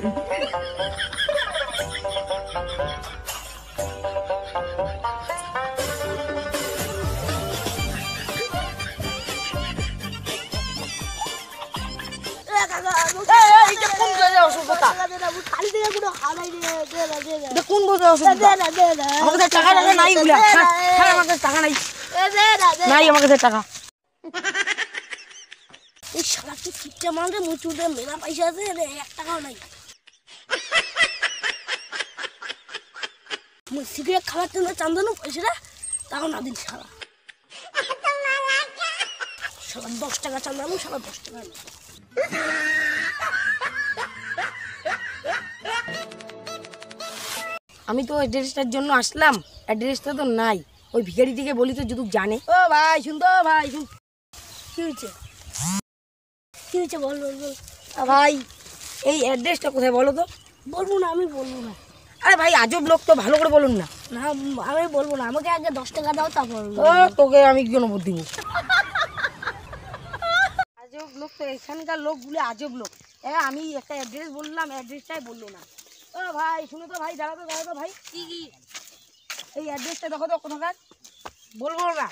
কোন বোঝা অসুবিধা আমার কাছে টাকা নাই আমার কাছে টাকা নাই নাই আমার কাছে টাকা এই শালা কি কিপটা মাল রে মুচুতে মেলা পয়সা আছে রে 1 টাকাও নাই মুই সিগারেট খাওয়ার জন্য চান্দানো পয়সাটা তাও না দিন শালা শালা 10 টাকা চান্দানো শালা 10 টাকা না আমি তো অ্যাড্রেসটার জন্য আসলাম অ্যাড্রেসটা তো নাই ওই ভিখারি থেকে বলি তো যদি জানে ও ভাই শুন তো ভাই শুন কি হয়েছে বল বল বল ভাই এই অ্যাড্রেসটা কোথায় বলো তো বলবো না আমি বলবো না আরে ভাই আজব লোক তো ভালো করে বলুন না না আমি বলবো না আমাকে আগে 10 টাকা দাও তারপর ও তোকে আমি কি অনুমতি দিব আজব লোক তো এখানকার লোকগুলো আজব লোক আমি একটা অ্যাড্রেস বললাম অ্যাড্রেসটাই বললো না ও ভাই শুনো তো ভাই দাঁড়াতো ভাই কি এই অ্যাড্রেসটা দেখো তো কোথাকার বলবো না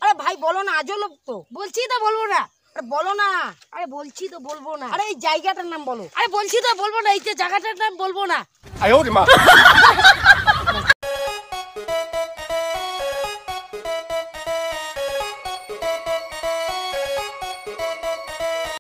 আরে ভাই বলো না আজব লোক তো বলছি তো বলবো না আরে বলো না আরে বলছি তো বলবো না আরে এই জায়গাটার নাম বলো আরে বলছি তো বলবো না এই যে জায়গাটার নাম বলবো না